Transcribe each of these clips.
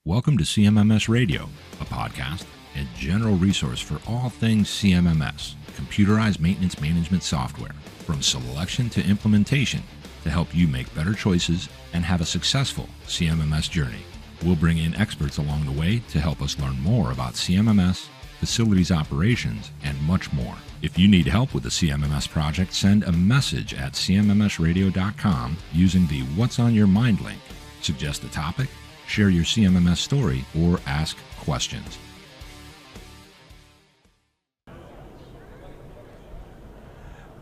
Welcome to CMMS Radio, a podcast and general resource for all things CMMS, computerized maintenance management software, from selection to implementation to help you make better choices and have a successful CMMS journey. We'll bring in experts along the way to help us learn more about CMMS, facilities operations, and much more. If you need help with the CMMS project, send a message at CMMSradio.com using the What's on Your Mind link. Suggest a topic, share your CMMS story, or ask questions.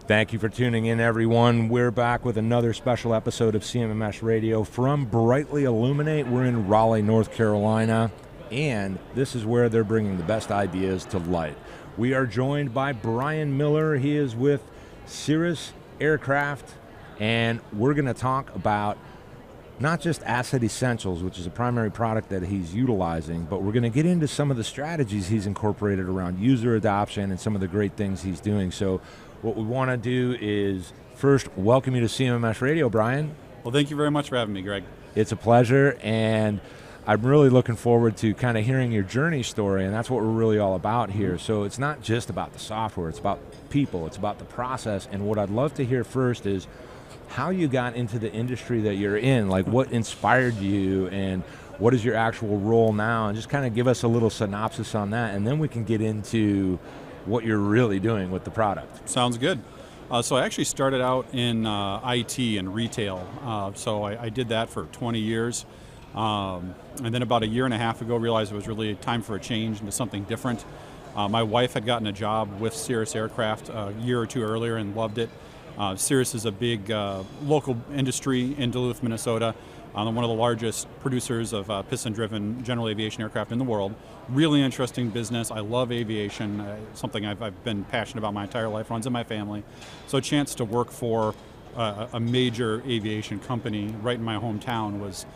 Thank you for tuning in, everyone. We're back with another special episode of CMMS Radio from Brightly Illuminate. We're in Raleigh, North Carolina, and this is where they're bringing the best ideas to light. We are joined by Brian Miller. He is with Cirrus Aircraft, and we're going to talk about not just Asset Essentials, which is a primary product that he's utilizing, but we're going to get into some of the strategies he's incorporated around user adoption and some of the great things he's doing. So what we want to do is first welcome you to CMMS Radio, Brian. Well, thank you very much for having me, Greg. It's a pleasure, and I'm really looking forward to kind of hearing your journey story, and that's what we're really all about here. So it's not just about the software, it's about people, it's about the process, and what I'd love to hear first is how you got into the industry that you're in, like what inspired you and what is your actual role now, and just kind of give us a little synopsis on that, and then we can get into what you're really doing with the product. Sounds good. So I actually started out in IT and retail. So I did that for 20 years. And then about a year and a half ago, realized it was really time for a change into something different. My wife had gotten a job with Cirrus Aircraft a year or two earlier and loved it. Cirrus is a big local industry in Duluth, Minnesota. One of the largest producers of piston-driven general aviation aircraft in the world. Really interesting business. I love aviation, something I've been passionate about my entire life, runs in my family. So a chance to work for a major aviation company right in my hometown was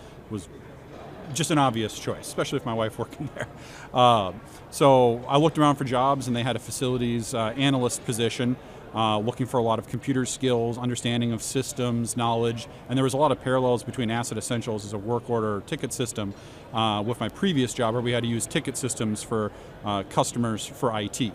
just an obvious choice, especially with my wife working there. So I looked around for jobs, and they had a facilities analyst position. Looking for a lot of computer skills, understanding of systems, knowledge, and there was a lot of parallels between Asset Essentials as a work order ticket system with my previous job where we had to use ticket systems for customers for IT.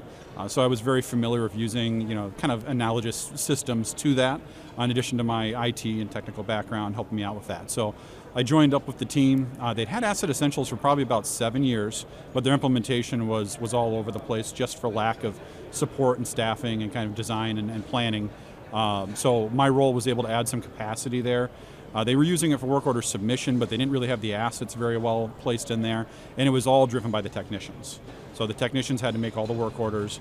So I was very familiar with using, kind of analogous systems to that, in addition to my IT and technical background helping me out with that. So I joined up with the team. They'd had Asset Essentials for probably about 7 years, but their implementation was all over the place just for lack of support and staffing and kind of design and planning. So my role was able to add some capacity there. They were using it for work order submission, but they didn't really have the assets very well placed in there, and it was all driven by the technicians. So the technicians had to make all the work orders.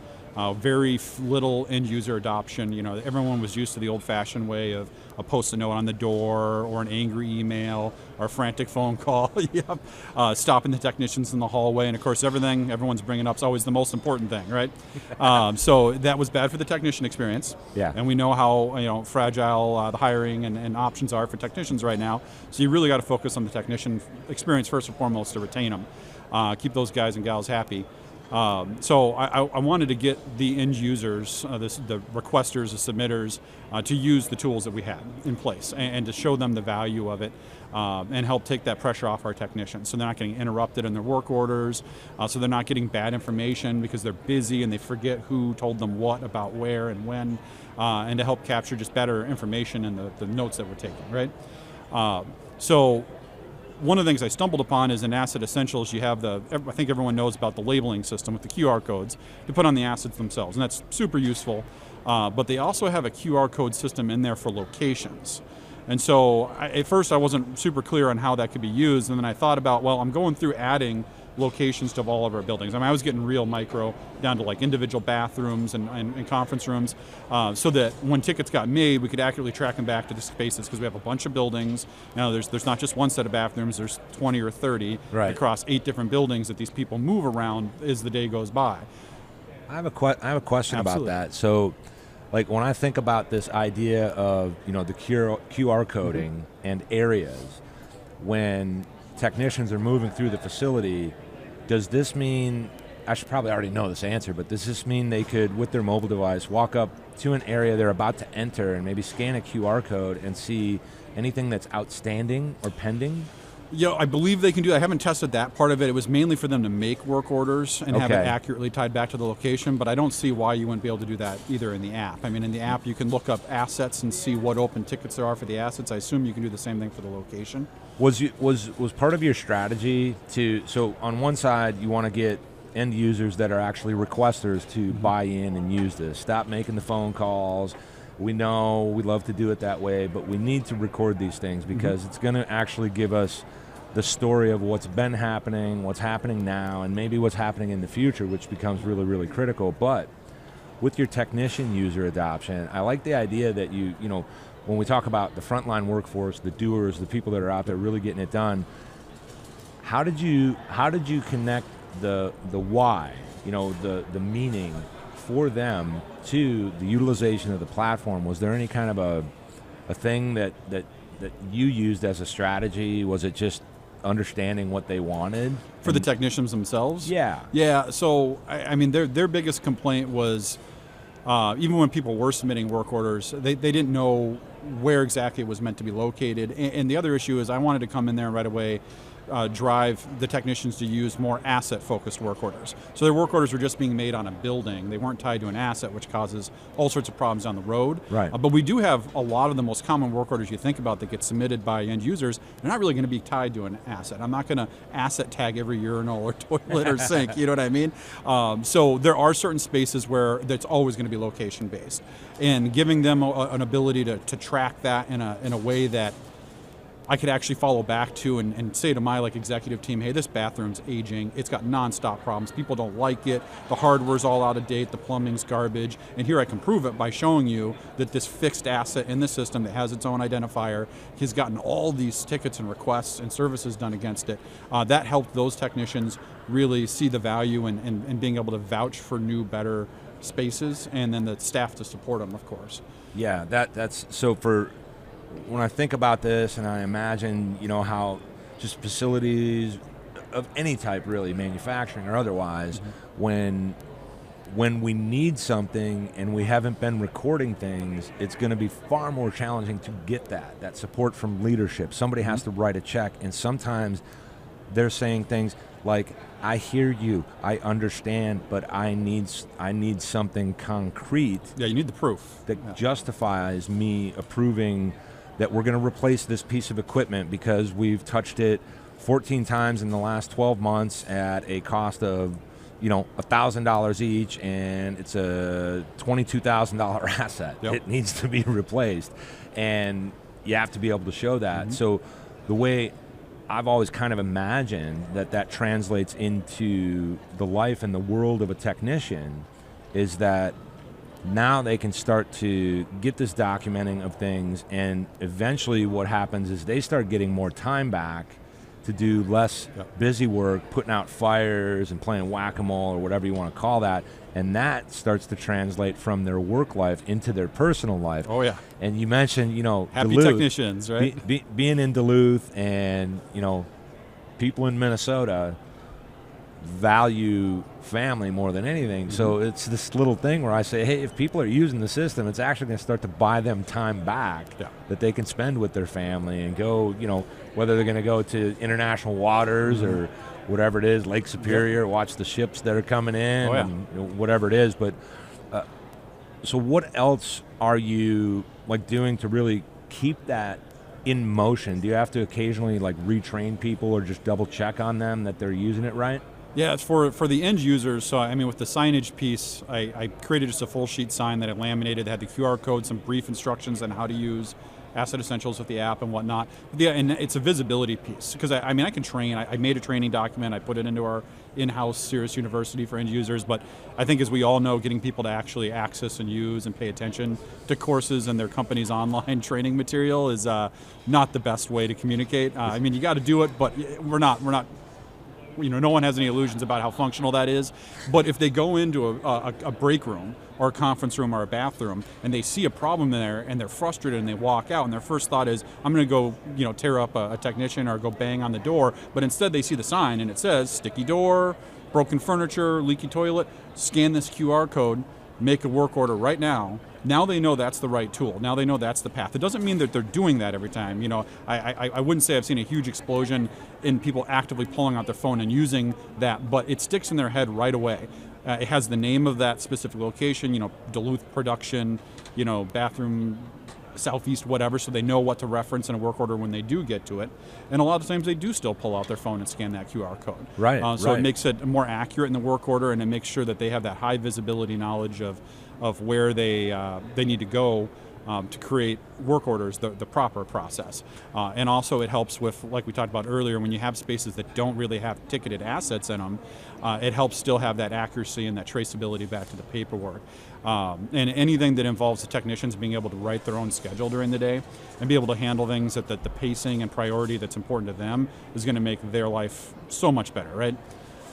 Very little end user adoption. Everyone was used to the old-fashioned way of a post-it note on the door, or an angry email, or a frantic phone call. Yep. Stopping the technicians in the hallway, and of course everyone's bringing up is always the most important thing, right? So that was bad for the technician experience. Yeah. And we know how fragile the hiring and options are for technicians right now. So you really got to focus on the technician experience first and foremost to retain them, keep those guys and gals happy. So I wanted to get the end users, the requesters, the submitters, to use the tools that we had in place and to show them the value of it and help take that pressure off our technicians so they're not getting interrupted in their work orders, so they're not getting bad information because they're busy and they forget who told them what about where and when, and to help capture just better information in the notes that we're taking, right? So one of the things I stumbled upon is in Asset Essentials, you have I think everyone knows about the labeling system with the QR codes to put on the assets themselves, and that's super useful. But they also have a QR code system in there for locations. And so at first I wasn't super clear on how that could be used, and then I thought about, well, I'm going through adding locations to all of our buildings. I mean, I was getting real micro down to like individual bathrooms and conference rooms, so that when tickets got made, we could accurately track them back to the spaces because we have a bunch of buildings. There's not just one set of bathrooms, there's 20 or 30 across 8 different buildings that these people move around as the day goes by. I have a question about that. So, like when I think about this idea of the QR coding and areas, when technicians are moving through the facility, does this mean, I should probably already know this answer, but does this mean they could, with their mobile device, walk up to an area they're about to enter and maybe scan a QR code and see anything that's outstanding or pending? I believe they can do that. I haven't tested that part of it. It was mainly for them to make work orders and have it accurately tied back to the location, but I don't see why you wouldn't be able to do that either in the app. I mean, in the app, you can look up assets and see what open tickets there are for the assets. I assume you can do the same thing for the location. Was part of your strategy so on one side, you want to get end users that are actually requesters to buy in and use this. Stop making the phone calls. We know we love to do it that way, but we need to record these things because it's going to actually give us the story of what's been happening, what's happening now, and maybe what's happening in the future, which becomes really, really critical. But with your technician user adoption, I like the idea that you know, when we talk about the frontline workforce, the doers, the people that are out there really getting it done, how did you connect the why, you know, the meaning for them to the utilization of the platform? Was there any kind of a thing that you used as a strategy? Was it just understanding what they wanted for the technicians themselves? Yeah. So I mean, their biggest complaint was even when people were submitting work orders, they didn't know where exactly it was meant to be located. And the other issue is I wanted to come in there and right away drive the technicians to use more asset-focused work orders. So their work orders were just being made on a building. They weren't tied to an asset, which causes all sorts of problems down the road. Right. But we do have a lot of the most common work orders you think about that get submitted by end users. They're not really going to be tied to an asset. I'm not going to asset tag every urinal or toilet or sink, you know what I mean? So there are certain spaces where that's always going to be location-based. And giving them an ability to track that in a way that I could actually follow back to and say to my executive team, hey, this bathroom's aging. It's got nonstop problems. People don't like it. The hardware's all out of date. The plumbing's garbage. And here I can prove it by showing you that this fixed asset in the system that has its own identifier has gotten all these tickets and requests and services done against it. That helped those technicians really see the value and being able to vouch for new, better spaces, and then the staff to support them, of course. Yeah, that's so for... When I think about this and I imagine, you know, how just facilities of any type really, manufacturing or otherwise, when we need something and we haven't been recording things, it's going to be far more challenging to get that support from leadership. Somebody has to write a check, and sometimes they're saying things like, I hear you, I understand, but I need something concrete. Yeah, you need the proof. That justifies me approving that we're going to replace this piece of equipment because we've touched it 14 times in the last 12 months at a cost of, you know, $1,000 each, and it's a $22,000 asset. Yep. It needs to be replaced, and you have to be able to show that. So the way I've always kind of imagined that translates into the life and the world of a technician is that now they can start to get this documenting of things, and eventually what happens is they start getting more time back to do less busy work, putting out fires and playing whack-a-mole or whatever you want to call that, and that starts to translate from their work life into their personal life. Oh, yeah. And you mentioned, you know, happy Duluth, technicians, right? Being in Duluth, and, you know, people in Minnesota value family more than anything. So it's this little thing where I say, hey, if people are using the system, it's actually going to start to buy them time back that they can spend with their family and go, you know, whether they're going to go to international waters or whatever it is, Lake Superior, watch the ships that are coming in, and, you know, whatever it is. But so what else are you doing to really keep that in motion? Do you have to occasionally retrain people or just double check on them that they're using it right? Yeah, it's for the end users. So, I mean, with the signage piece, I created just a full sheet sign that I laminated, that had the QR code, some brief instructions on how to use Asset Essentials with the app and whatnot. Yeah, and it's a visibility piece, because I can train. I made a training document. I put it into our in-house Cirrus University for end users. But I think, as we all know, getting people to actually access and use and pay attention to courses and their company's online training material is not the best way to communicate. I mean, you got to do it, but we're not. You know, no one has any illusions about how functional that is. But if they go into a break room or a conference room or a bathroom and they see a problem there and they're frustrated and they walk out and their first thought is, I'm going to go, you know, tear up a technician or go bang on the door. But instead they see the sign and it says sticky door, broken furniture, leaky toilet. Scan this QR code. make a work order right now. Now they know that's the right tool. Now they know that's the path. It doesn't mean that they're doing that every time. I wouldn't say I've seen a huge explosion in people actively pulling out their phone and using that, but it sticks in their head right away. It has the name of that specific location, Duluth production, bathroom, southeast, whatever, so they know what to reference in a work order when they do get to it. And a lot of times they do still pull out their phone and scan that QR code. Right. So it makes it more accurate in the work order, and it makes sure that they have that high visibility knowledge of where they need to go to create work orders, the proper process. And also it helps with, like we talked about earlier, when you have spaces that don't really have ticketed assets in them, it helps still have that accuracy and that traceability back to the paperwork. And anything that involves the technicians being able to write their own schedule during the day and be able to handle things that the pacing and priority that's important to them is going to make their life so much better, right?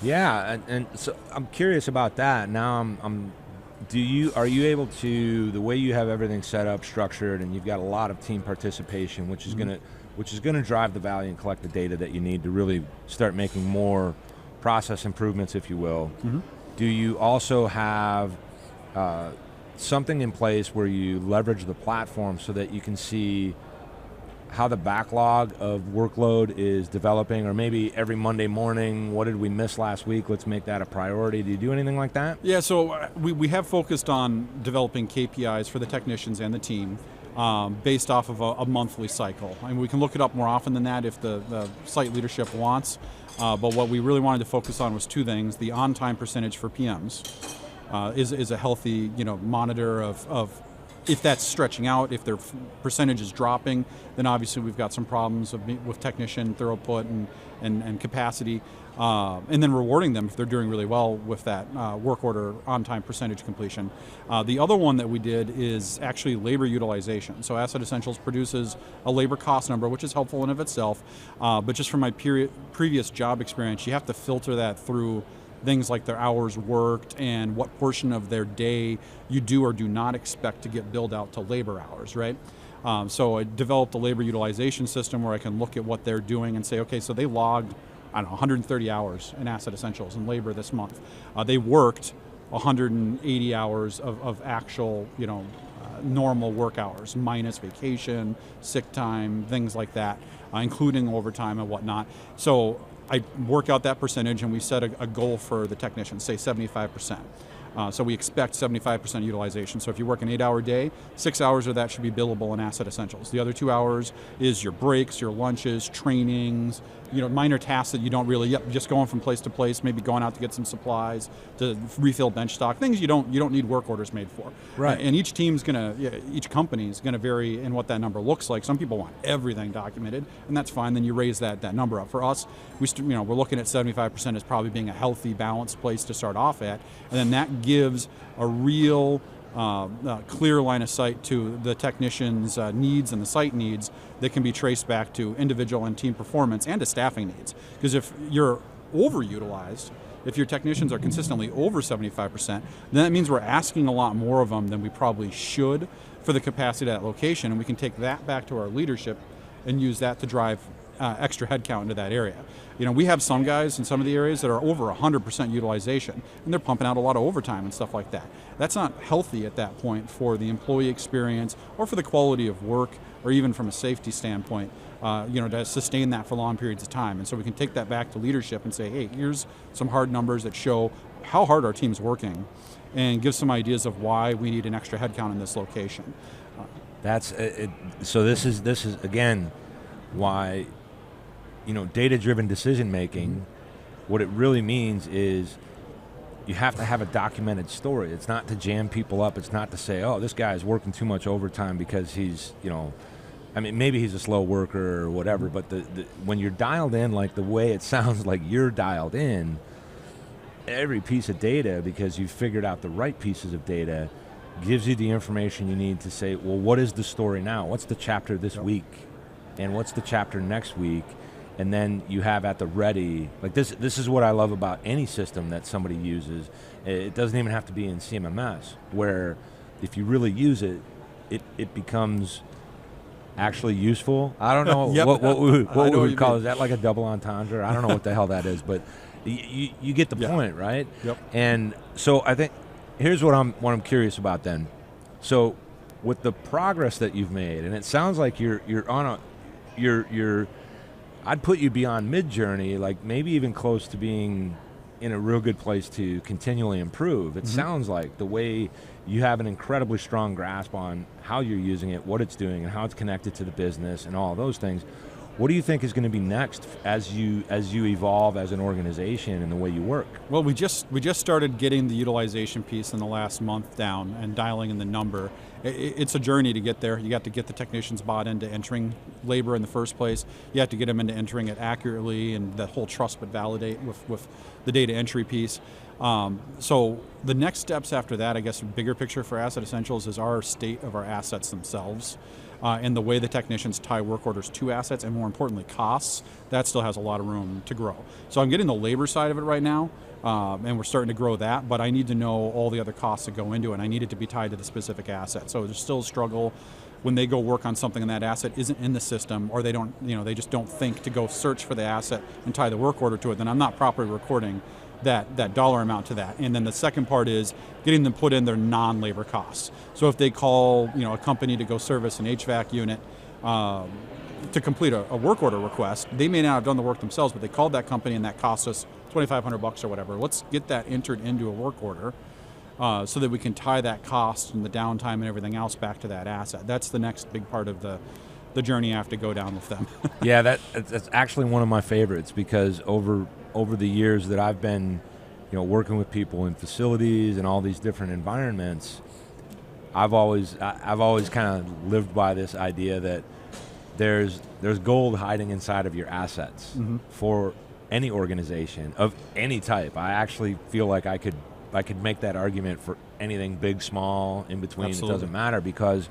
Yeah, and so I'm curious about that. Now are you able to, the way you have everything set up, structured, and you've got a lot of team participation, which is gonna drive the value and collect the data that you need to really start making more process improvements, if you will. Mm-hmm. Do you also have something in place where you leverage the platform so that you can see how the backlog of workload is developing, or maybe every Monday morning, what did we miss last week? Let's make that a priority. Do you do anything like that? Yeah, so we have focused on developing KPIs for the technicians and the team based off of a monthly cycle. I mean, we can look it up more often than that if the site leadership wants, but what we really wanted to focus on was two things. The on-time percentage for PMs is a healthy monitor of if that's stretching out, if their percentage is dropping, then obviously we've got some problems with technician throughput and capacity, and then rewarding them if they're doing really well with that work order on-time percentage completion. The other one that we did is actually labor utilization. So Asset Essentials produces a labor cost number, which is helpful in of itself, but just from my previous job experience, you have to filter that through things like their hours worked and what portion of their day you do or do not expect to get billed out to labor hours, right? So I developed a labor utilization system where I can look at what they're doing and say, okay, so they logged, 130 hours in Asset Essentials and labor this month. They worked 180 hours of actual, normal work hours, minus vacation, sick time, things like that, including overtime and whatnot. So I work out that percentage, and we set a goal for the technicians, say 75%. So we expect 75% utilization. So if you work an 8-hour day, 6 hours of that should be billable in Asset Essentials. The other 2 hours is your breaks, your lunches, trainings, minor tasks that you don't really, just going from place to place, maybe going out to get some supplies, to refill bench stock, things you don't need work orders made for. Right. And each company is gonna vary in what that number looks like. Some people want everything documented, and that's fine. Then you raise that number up. For us, we're looking at 75% as probably being a healthy, balanced place to start off at, and then that gives a real clear line of sight to the technician's needs and the site needs that can be traced back to individual and team performance and to staffing needs. Because if you're overutilized, if your technicians are consistently over 75%, then that means we're asking a lot more of them than we probably should for the capacity of that location, and we can take that back to our leadership and use that to drive extra headcount into that area. We have some guys in some of the areas that are over 100% utilization, and they're pumping out a lot of overtime and stuff like that. That's not healthy at that point for the employee experience or for the quality of work, or even from a safety standpoint, to sustain that for long periods of time. And so we can take that back to leadership and say, hey, here's some hard numbers that show how hard our team's working, and give some ideas of why we need an extra headcount in this location. That's it. So this is again why data-driven decision making. What it really means is you have to have a documented story. It's not to jam people up. It's not to say, oh, this guy is working too much overtime because he's maybe he's a slow worker or whatever. But when you're dialed in, like the way it sounds like you're dialed in, every piece of data, because you've figured out the right pieces of data, gives you the information you need to say, well, what is the story now? What's the chapter this week? And what's the chapter next week? And then you have at the ready, like this is what I love about any system that somebody uses. It doesn't even have to be in CMMS, where if you really use it, it becomes actually useful. I don't know Yep. what we would call it. Is that like a double entendre? I don't know what the hell that is, but you get the point, right? Yep. And so I think here's what I'm curious about then. So with the progress that you've made, and it sounds like you're on you're I'd put you beyond mid-journey, like maybe even close to being in a real good place to continually improve. It sounds like the way you have an incredibly strong grasp on how you're using it, what it's doing, and how it's connected to the business and all of those things. What do you think is going to be next as you evolve as an organization and the way you work? Well, we just started getting the utilization piece in the last month down and dialing in the number. It's a journey to get there. You got to get the technicians bought into entering labor in the first place. You have to get them into entering it accurately and that whole trust but validate with the data entry piece. So the next steps after that, I guess, bigger picture for Asset Essentials is our state of our assets themselves. And the way the technicians tie work orders to assets, and more importantly, costs, that still has a lot of room to grow. So I'm getting the labor side of it right now, and we're starting to grow that, but I need to know all the other costs that go into it, and I need it to be tied to the specific asset. So there's still a struggle when they go work on something and that asset isn't in the system, or they don't, they just don't think to go search for the asset and tie the work order to it, then I'm not properly recording that dollar amount to that. And then the second part is getting them put in their non-labor costs. So if they call a company to go service an HVAC unit to complete a work order request, they may not have done the work themselves, but they called that company and that cost us $2,500 or whatever. Let's get that entered into a work order so that we can tie that cost and the downtime and everything else back to that asset. That's the next big part of the journey I have to go down with them. Yeah, that's actually one of my favorites, because over the years that I've been, working with people in facilities and all these different environments, I've always kind of lived by this idea that there's gold hiding inside of your assets for any organization of any type. I actually feel like I could make that argument for anything big, small, in between. Absolutely. It doesn't matter, because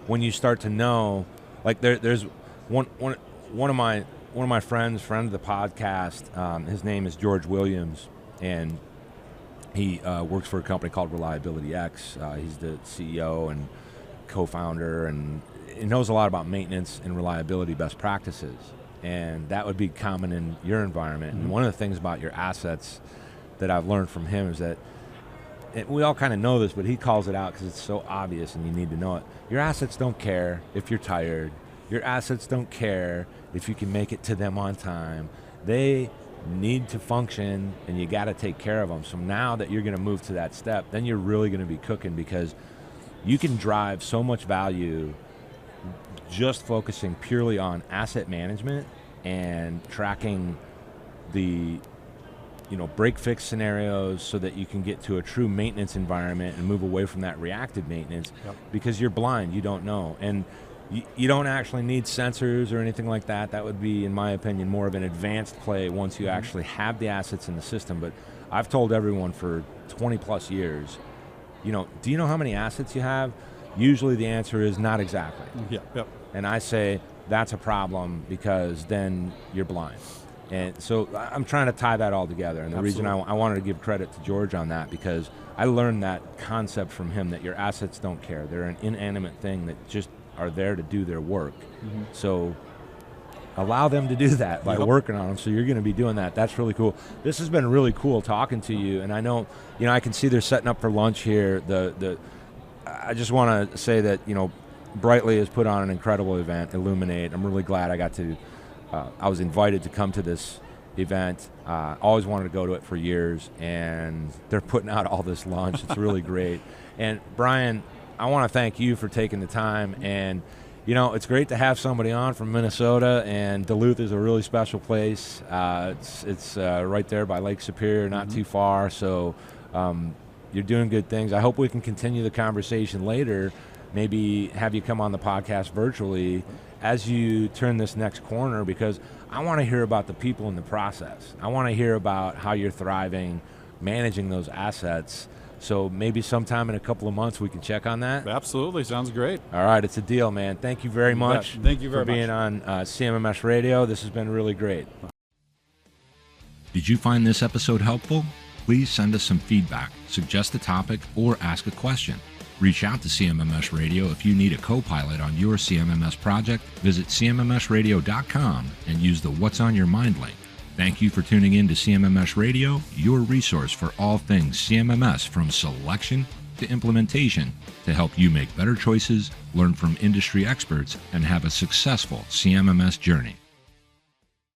when you start to know, like there's one of my friend of the podcast, his name is George Williams, and he works for a company called Reliability X. He's the CEO and co-founder, and he knows a lot about maintenance and reliability best practices, and that would be common in your environment. And one of the things about your assets that I've learned from him is that, we all kind of know this, but he calls it out because it's so obvious and you need to know it. Your assets don't care if you're tired. Your assets don't care if you can make it to them on time. They need to function, and you got to take care of them. So now that you're going to move to that step, then you're really going to be cooking, because you can drive so much value just focusing purely on asset management and tracking the break fix scenarios so that you can get to a true maintenance environment and move away from that reactive maintenance. Yep. Because you're blind, you don't know. And you don't actually need sensors or anything like that. That would be, in my opinion, more of an advanced play once you actually have the assets in the system. But I've told everyone for 20 plus years, do you know how many assets you have? Usually the answer is not exactly. Yep. And I say that's a problem, because then you're blind. And so I'm trying to tie that all together. And the reason I wanted to give credit to George on that, because I learned that concept from him, that your assets don't care. They're an inanimate thing that just are there to do their work. So allow them to do that by working on them. So you're going to be doing that. That's really cool. This has been really cool talking to you. And I know, I can see they're setting up for lunch here. I just want to say that, Brightly has put on an incredible event, Illuminate. I'm really glad I was invited to come to this event. Always wanted to go to it for years, and they're putting out all this lunch. It's really great. And Brian, I want to thank you for taking the time. And it's great to have somebody on from Minnesota, and Duluth is a really special place. It's right there by Lake Superior, not too far. So you're doing good things. I hope we can continue the conversation later. Maybe have you come on the podcast virtually as you turn this next corner, because I want to hear about the people in the process. I want to hear about how you're thriving, managing those assets. So maybe sometime in a couple of months we can check on that. Absolutely. Sounds great. All right. It's a deal, man. Thank you very much. Thank you very much for being on CMMS Radio. This has been really great. Did you find this episode helpful? Please send us some feedback, suggest a topic, or ask a question. Reach out to CMMS Radio if you need a co-pilot on your CMMS project. Visit CMMSradio.com and use the What's on Your Mind link. Thank you for tuning in to CMMS Radio, your resource for all things CMMS from selection to implementation to help you make better choices, learn from industry experts, and have a successful CMMS journey.